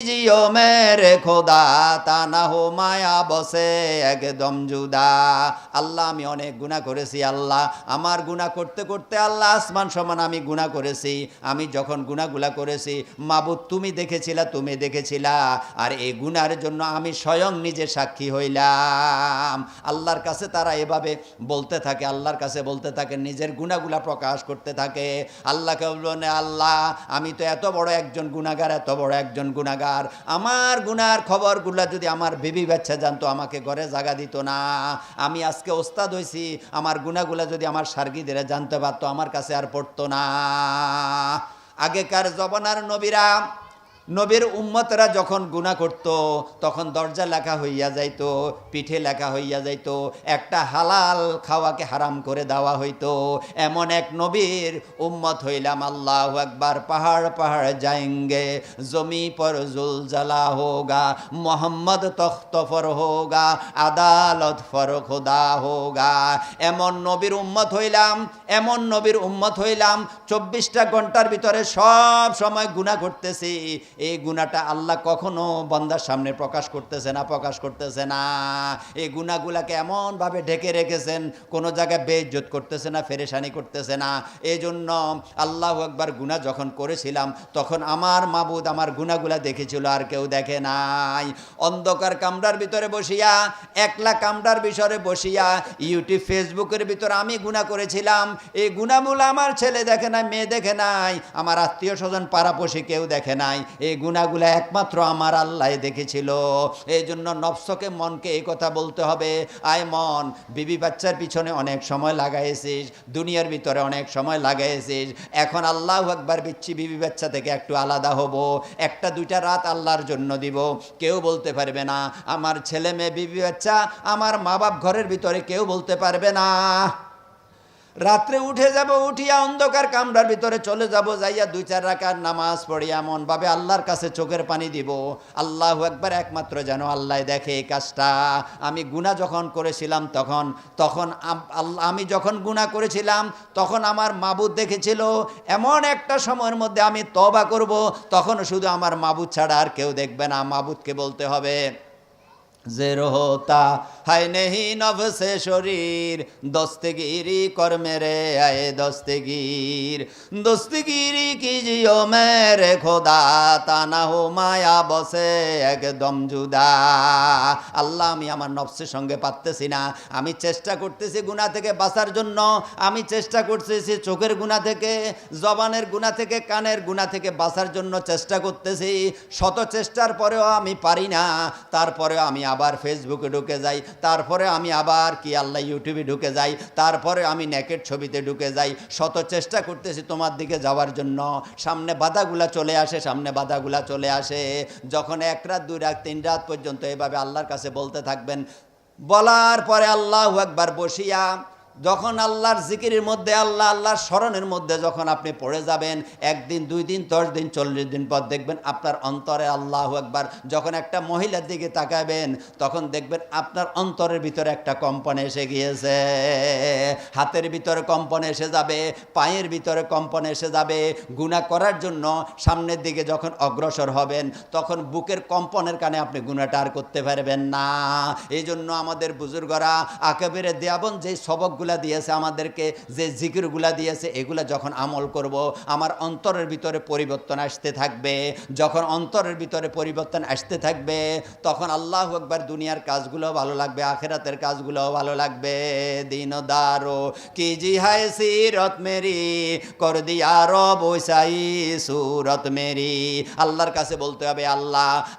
जियो मेरे খোদা তা না হো মায়া বসে একদম জুদা। আল্লাহ আমি অনেক গুনাহ করেছি আল্লাহ, আমার গুনাহ করতে করতে আল্লাহ আসমান সমান আমি গুনাহ করেছি। আমি যখন গুনাহগুলা করেছি মাবুদ তুমি দেখেছিলা, তুমি দেখেছিলা, আর এই গুনাহের জন্য আমি স্বয়ং নিজে সাক্ষী হইলাম। আল্লাহর কাছে তারা এভাবে বলতে থাকে, আল্লাহর কাছে বলতে থাকে, নিজের গুনাহগুলা প্রকাশ করতে থাকে। আল্লাহকে বলবেন, আল্লাহ আমি তো এত বড় একজন গুনাহগার, এত বড় একজন গুনাহগার, আমার গুনার খবরগুলো যদি আমার বিবি বাচ্চা জানতো আমাকে ঘরে জায়গা দিত না। আমি আজকে ওস্তাদ হইছি, আমার গুনাহগুলো যদি আমার সার্গীদেরা জানতে পারতো আমার কাছে আর পড়তো না। আগেকার জমানার নবীর উম্মতরা যখন গুনাহ করত তখন দরজা লেখা হইয়া যাইতো, পিঠে লেখা হইয়া যাইতো, একটা হালাল খাওয়াকে হারাম করে দেওয়া হইতো। এমন এক নবীর উম্মত হইলাম। আল্লাহু আকবার। পাহাড় পাহাড় যাएंगे, জমি পর জুলজালা হোগা, মোহাম্মদ তখ্ত ফর হোগা, আদালত ফর খোদা হোগা। এমন নবীর উম্মত হইলাম, এমন নবীর উম্মত হইলাম 24টা ঘন্টার ভিতরে সব সময় গুনাহ করতেছি। এই গুনাহটা আল্লাহ কখনো বান্দার সামনে প্রকাশ করতেছে না। এই গুনাহগুলাকে এমনভাবে ঢেকে রেখেছেন, কোনো জায়গায় বেইজ্জত করতেছে না, ফেরেশানি করতেছে না। এই জন্য আল্লাহু আকবার। গুনাহ যখন করেছিলাম তখন আমার মাবুদ আমার গুনাহগুলা দেখেছিল, আর কেউ দেখে নাই। অন্ধকার কামরার ভিতরে বসিয়া, একলা কামরার ভিতরে বসিয়া ইউটিউব ফেসবুকের ভিতরে আমি গুনাহ করেছিলাম। এই গুনাহগুলো আমার ছেলে দেখে নাই, মেয়ে দেখে নাই, আমার আত্মীয় স্বজন পাড়াপড়শি কেউ দেখে নাই। এই গুনাহগুলো একমাত্র আমার আল্লাহ দেখেছিল। এই জন্য নফসকে, মনকে এই কথা বলতে হবে, আয় মন, বিবি বাচ্চার পিছনে অনেক সময় লাগাইছিস, দুনিয়ার ভিতরে অনেক সময় লাগাইছিস, এখন আল্লাহু আকবার বিচ্ছি বিবি বাচ্চা থেকে একটু আলাদা হব, একটা দুইটা রাত আল্লাহর জন্য দিব। কেউ বলতে পারবে না আমার ছেলে মেয়ে বিবি বাচ্চা, আমার মা বাপ ঘরের ভিতরে কেউ বলতে পারবে না। রাত্রে উঠে যাব, উঠিয়া অন্ধকার কামরার ভিতরে চলে যাব, যাইয়া 2-4 রাকাত নামাজ পড়ি, এমন ভাবে আল্লাহর কাছে চোখের পানি দিব। আল্লাহু আকবার। একমাত্র যেন আল্লাহ দেখে এই কাজটা। আমি গুনাহ যখন করেছিলাম তখন আমি যখন গুনাহ করেছিলাম তখন আমার মাবুদ দেখেছিল। এমন একটা সময়ের মধ্যে আমি তওবা করব, তখন শুধু আমার মাবুদ ছাড়া আর কেউ দেখবে না। মাবুদকে বলতে হবে, ज़ेर होता है नहीं नफ्से शरीर, दस्तगीरी कर मेरे आए दस्तगीर, दस्तगीरी कीजियो मेरे खुदा ता ना हो माया बसे एकदम जुदा। আল্লাহ আমি আমার নফসের সঙ্গে পারতেছি না, আমি চেষ্টা করতেছি গুনাহ থেকে বাঁচার জন্য, আমি চেষ্টা করতেছি চোখের গুনাহ থেকে, জবানের গুনাহ থেকে, কানের গুনাহ থেকে বাঁচার জন্য চেষ্টা করতেছি। শত চেষ্টার পরেও আমি পারি না। তারপরেও আমি আবার ফেসবুকে ঢুকে যাই, তারপরে আমি আবার আল্লাহ ইউটিউবে ঢুকে যাই, তারপরে আমি নেকেট ছবিতে ঢুকে যাই। শত চেষ্টা করতেছি তোমার দিকে যাওয়ার জন্য, সামনে বাধাগুলা চলে আসে। যখন 1 রাত 2 রাত 3 রাত পর্যন্ত এভাবে আল্লাহর কাছে বলতে থাকবেন, বলার পরে আল্লাহু আকবার বসিয়া যখন আল্লাহর জিকিরের মধ্যে, আল্লাহর স্মরণের মধ্যে যখন আপনি পড়ে যাবেন, 1 দিন 2 দিন 10 দিন 40 দিন পর দেখবেন আপনার অন্তরে আল্লাহু আকবার। যখন একটা মহিলার দিকে তাকাবেন তখন দেখবেন আপনার অন্তরের ভিতরে একটা কম্পন এসে গিয়েছে, হাতের ভিতরে কম্পন এসে যাবে, পায়ের ভিতরে কম্পন এসে যাবে। গুনাহ করার জন্য সামনের দিকে যখন অগ্রসর হবেন তখন বুকের কম্পনের কারণে আপনি গুনাহটা আর করতে পারবেন না। এই জন্য আমাদের বুজুর্গরা আকাবেরে দেয়াবন যে সবকগুলো দিয়েছে আমাদেরকে, যে জিকিরগুলা দিয়েছে, এগুলা যখন আমল করব আমার অন্তরের ভিতরে পরিবর্তন আসতে থাকবে। যখন অন্তরের ভিতরে পরিবর্তন আসতে থাকবে তখন আল্লাহু আকবার দুনিয়ার কাজগুলো ভালো লাগবে, আখিরাতের কাজগুলো ভালো লাগবে। দিনদারো কি জি হায় সিরত মেরি কর দিয়া রব ওসাই সুরত মেরি। আল্লাহর কাছে বলতে হবে,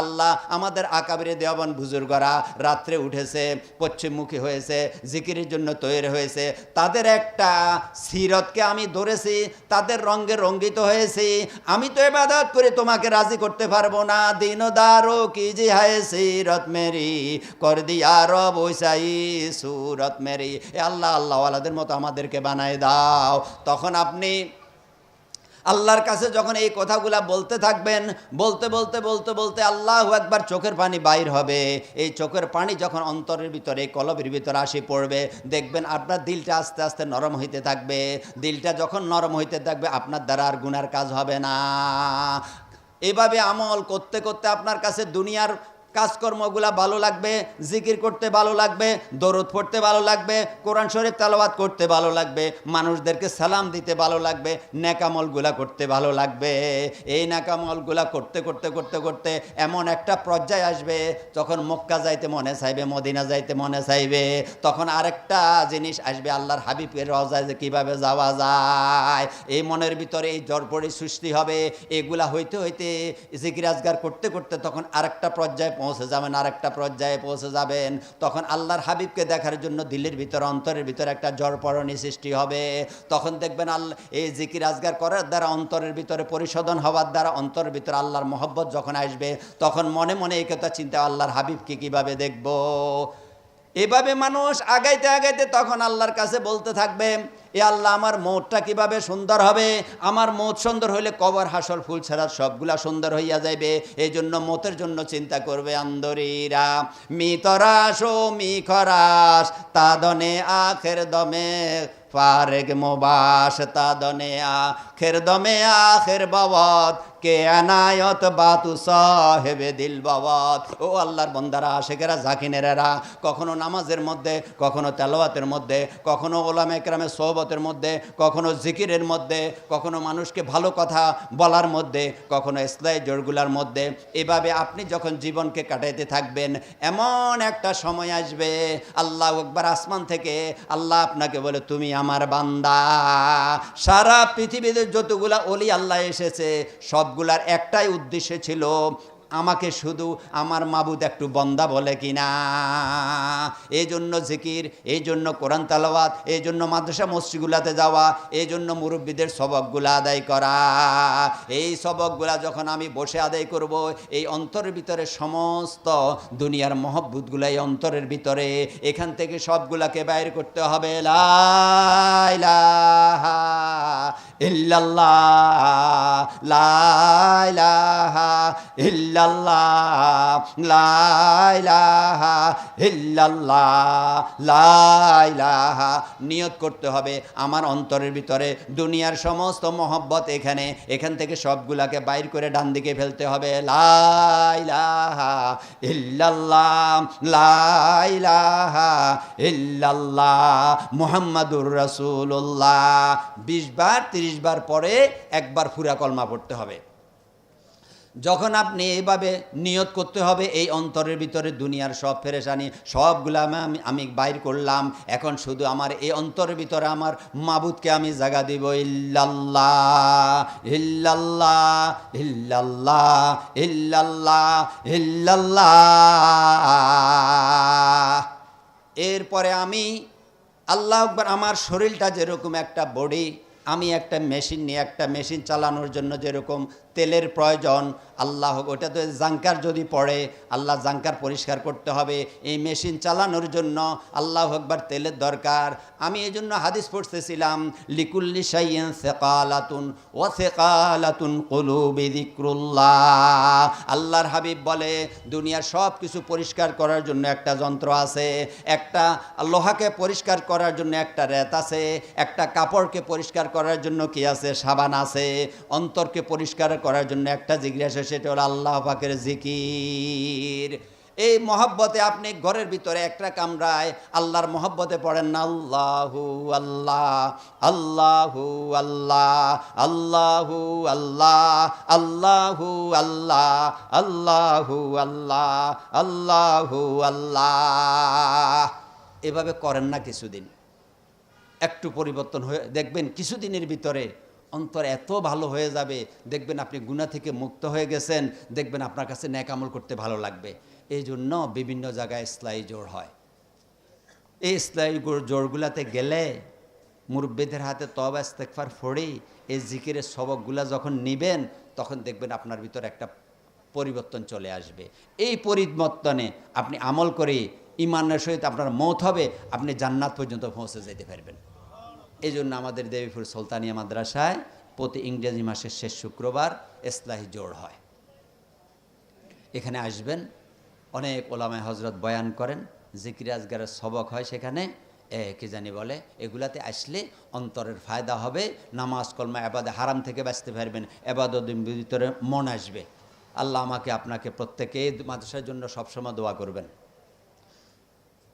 আল্লাহ আমাদের আকাবিরে দেওয়ান বুজুর্গরা রাত্রে উঠেছে, পশ্চিমমুখী হয়েছে, জিকিরের জন্য তৈরি হয়েছে, তাদের একটা সিরতকে আমি ধরেছি, তাদের রঙে রঙ্গিত হয়েছি। আমি তো ইবাদত করে তোমাকে রাজি করতে পারবো না। দিনদারো কি জি হায় সিরত মেরি কর দিয়া রব ওসাই সুরত মেরি। আল্লাহ ওয়ালাদের মতো আমাদেরকে বানায় দাও। তখন আপনি আল্লাহর কাছে যখন এই কথাগুলা বলতে থাকবেন, বলতে বলতে বলতে বলতে আল্লাহু আকবার, চোখের পানি বাইর হবে। এই চোখের পানি যখন অন্তরের ভিতরে, কলবের ভিতরে আসি পড়বে, দেখবেন আপনার দিলটা আস্তে আস্তে নরম হইতে থাকবে। দিলটা যখন নরম হইতে থাকবে আপনার দ্বারা আর গুনার কাজ হবে না। এভাবে আমল করতে করতে আপনার কাছে দুনিয়ার কাজকর্মগুলা ভালো লাগবে, জিকির করতে ভালো লাগবে, দরুদ পড়তে ভালো লাগবে, কোরআন শরীফ তেলাওয়াত করতে ভালো লাগবে, মানুষদেরকে সালাম দিতে ভালো লাগবে, নেকামলগুলা করতে ভালো লাগবে। এই নেকামলগুলা করতে করতে করতে করতে এমন একটা পর্যায়ে আসবে যখন মক্কা যাইতে মনে চাইবে, মদিনা যাইতে মনে চাইবে, তখন আরেকটা জিনিস আসবে, আল্লাহর হাবিবের রওজায় যে কীভাবে যাওয়া যায়, এই মনের ভিতরে এই জড়পড়ি সৃষ্টি হবে। এগুলা হইতে হইতে জিকির আজগার করতে করতে তখন আরেকটা পর্যায়ে পৌঁছে যাবেন, আরেকটা পর্যায়ে পৌঁছে যাবেন। তখন আল্লাহর হাবিবকে দেখার জন্য দিলের ভিতরে, অন্তরের ভিতরে একটা জড়পড়নি সৃষ্টি হবে। তখন দেখবেন আল্লাহ এই জিকির আজগার করার দ্বারা অন্তরের ভিতরে পরিশোধন হওয়ার দ্বারা অন্তরের ভিতরে আল্লাহর মহব্বত যখন আসবে, তখন মনে মনে এই কথা চিন্তা, আল্লাহর হাবিবকে কিভাবে দেখব। এভাবে মানুষ আগাইতে আগাইতে তখন আল্লাহর কাছে বলতে থাকবে, এ আল্লাহ, আমার মৌতটা কিভাবে সুন্দর হবে, আমার মৌত সুন্দর হইলে কবর হাসর ফুল ছাড়া সবগুলা সুন্দর হইয়া যাইবে। এই জন্য মৌতের জন্য চিন্তা করবে আন্দরীরা। মি তরাস ও মি খরাস তাদনে আখের দমে ফারেগ মোবাস তাদনে আখের দমে আখের বাবত কে আনায়ত বাতু সাহেবে দিল বাবত। ও আল্লাহর বন্দারা, আশেকেরা, জাকিনেরা, কখনো নামাজের মধ্যে, কখনো তেলাওয়াতের মধ্যে, কখনো ওলামা ইকরামের সোহবতের মধ্যে, কখনো জিকিরের মধ্যে, কখনো মানুষকে ভালো কথা বলার মধ্যে, কখনো ইসলাহি জোরগুলার মধ্যে, এভাবে আপনি যখন জীবনকে কাটাইতে থাকবেন, এমন একটা সময় আসবে আল্লাহু আকবার, আসমান থেকে আল্লাহ আপনাকে বলে, তুমি আমার বান্দা। সারা পৃথিবীতে যতগুলা ওলি আল্লাহ এসেছে সবগুলার একটাই উদ্দেশ্য ছিল, আমাকে শুধু আমার মাবুদ একটু বন্দা বলে কিনা। এই জন্য জিকির, এই জন্য কোরআন তেলাওয়াত, এই জন্য মাদ্রাসা মসজিদগুলাতে যাওয়া, এই জন্য মুরব্বীদের সবকগুলা আদায় করা। এই সবকগুলা যখন আমি বসে আদায় করব, এই অন্তরের ভিতরে সমস্ত দুনিয়ার মহব্বতগুলাই অন্তরের ভিতরে, এখান থেকে সবগুলাকে বাইর করতে হবে। লা ইলাহা ইল্লাল্লাহ, লা ইলাহা ইল্লাল্লাহ, লা ইলাহা ইল্লাল্লাহ, লা ইলাহা। নিয়ত করতে হবে আমার অন্তরের ভিতরে দুনিয়ার সমস্ত মহব্বত এখান থেকে সবগুলাকে বাইর করে ডান দিকে ফেলতে হবে। লা ইলাহা ইল্লাল্লাহ, লা ইলাহা ইল্লাল্লাহ মুহাম্মাদুর রাসূলুল্লাহ। 20 বার 30 বার পরে একবার ফুরা কলমা পড়তে হবে। যখন আপনি এইভাবে নিয়ত করতে হবে, এই অন্তরের ভিতরে দুনিয়ার সব পেরেশানি সবগুলা আমি বাইর করলাম, এখন শুধু আমার এই অন্তরের ভিতরে আমার মাবুদকে আমি জায়গা দিব। ইল্লাল্লাহ ইল্লাল্লাহ ইল্লাল্লাহ ইল্লাল্লাহ ইল্লাল্লাহ। এরপরে আমি আল্লাহ আকবার, আমার শরীরটা যেরকম একটা বডি, আমি একটা মেশিন নিয়ে, একটা মেশিন চালানোর জন্য যেরকম তেলের প্রয়োজন, আল্লাহ ওটা তো জাঙ্কার যদি পড়ে, আল্লাহ জাঙ্কার পরিষ্কার করতে হবে। এই মেশিন চালানোর জন্য আল্লাহ আকবার তেলের দরকার। আমি এই জন্য হাদিস পড়তেছিলাম, লিকুল্লি শাইইন সিকালাতুন ওয়া সিকালাতুন কুলুবি যিকরুল্লাহ। আল্লাহর হাবিব বলে, দুনিয়ার সব কিছু পরিষ্কার করার জন্য একটা যন্ত্র আছে, একটা লোহাকে পরিষ্কার করার জন্য একটা রেত আছে, একটা কাপড়কে পরিষ্কার করার জন্য কি আছে, সাবান আছে, অন্তরকে পরিষ্কার করার জন্য একটা জিকির আছে, সেটা হলো আল্লাহ পাকের জিকির। এই মহব্বতে আপনি ঘরের ভিতরে একটা কামরায় আল্লাহর মহব্বতে পড়েন না, আল্লাহু আল্লাহ আল্লাহু আল্লাহ আল্লাহু আল্লাহ আল্লাহু আল্লাহ আল্লাহু আল্লাহ আল্লাহু আল্লাহ। এভাবে করেন না কিছুদিন, একটু পরিবর্তন হয়ে দেখবেন কিছুদিনের ভিতরে অন্তর এত ভালো হয়ে যাবে, দেখবেন আপনি গুনাহ থেকে মুক্ত হয়ে গেছেন, দেখবেন আপনার কাছে নেক আমল করতে ভালো লাগবে। এই জন্য বিভিন্ন জায়গায় ইসলাহি জোর হয়। এই ইসলাহি জোরগুলাতে গেলে মুরব্বিদের হাতে তওবা ইস্তেগফার পড়ে এই জিকিরের সবকগুলা যখন নিবেন, তখন দেখবেন আপনার ভিতর একটা পরিবর্তন চলে আসবে। এই পরিবর্তনে আপনি আমল করে ঈমানের সহিত আপনার মওত হবে, আপনি জান্নাত পর্যন্ত পৌঁছে যেতে পারবেন। এই জন্য আমাদের দেবীপুর সুলতানিয়া মাদ্রাসায় প্রতি ইংরেজি মাসের শেষ শুক্রবার ইসলাহি জোড় হয়। এখানে আসবেন, অনেক ওলামায়ে হজরত বয়ান করেন, জিকির আজগারের সবক হয় সেখানে, কি জানি বলে, এগুলাতে আসলে অন্তরের ফায়দা হবে, নামাজ কলমা এবাদত হারাম থেকে বাঁচতে পারবেন, এবাদতের ভিতরে মন আসবে। আল্লাহ আমাকে আপনাকে প্রত্যেকে এই মাদ্রাসার জন্য সবসময় দোয়া করবেন।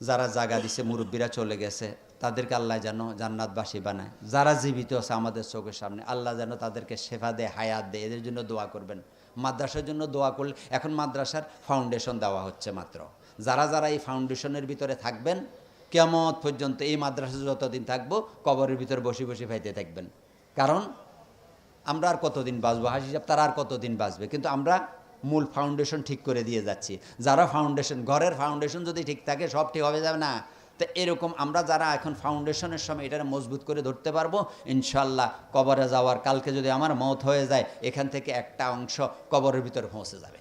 যারা জায়গা দিছে, মুরব্বীরা চলে গেছে, তাদেরকে আল্লাহ যেন জান্নাতবাসী বানায়। যারা জীবিত আছে আমাদের চোখের সামনে, আল্লাহ যেন তাদেরকে শেফা দেয়, হায়াত দেয়, এদের জন্য দোয়া করবেন। মাদ্রাসার জন্য দোয়া করলে, এখন মাদ্রাসার ফাউন্ডেশন দেওয়া হচ্ছে মাত্র। যারা যারা এই ফাউন্ডেশনের ভিতরে থাকবেন, কিয়ামত পর্যন্ত এই মাদ্রাসা যতদিন থাকবো, কবরের ভিতরে বসে বসে খাইতে থাকবেন। কারণ আমরা আর কতদিন বাঁচবো, হাসি সাহেব তারা আর কতদিন বাঁচবে, কিন্তু আমরা মূল ফাউন্ডেশন ঠিক করে দিয়ে যাচ্ছি। যারা ফাউন্ডেশন, ঘরের ফাউন্ডেশন যদি ঠিক থাকে সব ঠিক হবে যাবে না। তো এরকম আমরা যারা এখন ফাউন্ডেশনের সময় এটা মজবুত করে ধরতে পারবো, ইনশাল্লাহ কবরে যাওয়ার কালকে যদি আমার মওত হয়ে যায়, এখান থেকে একটা অংশ কবরের ভিতরে পৌঁছে যাবে।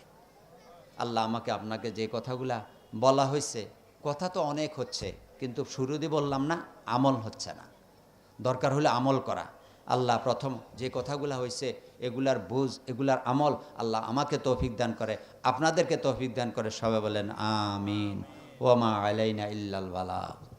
আল্লাহ আমাকে আপনাকে যে কথাগুলা বলা হয়েছে, কথা তো অনেক হচ্ছে, কিন্তু শুরুতে বললাম না, আমল হচ্ছে না। দরকার হলে আমল করা। আল্লাহ প্রথম যে কথাগুলো হয়েছে এগুলার বুঝ, এগুলার আমল আল্লাহ আমাকে তৌফিক দান করে, আপনাদেরকে তৌফিক দান করে। সবাই বলেন আমিন। ওয়া মা আলাইনা ইল্লাল বালাগ।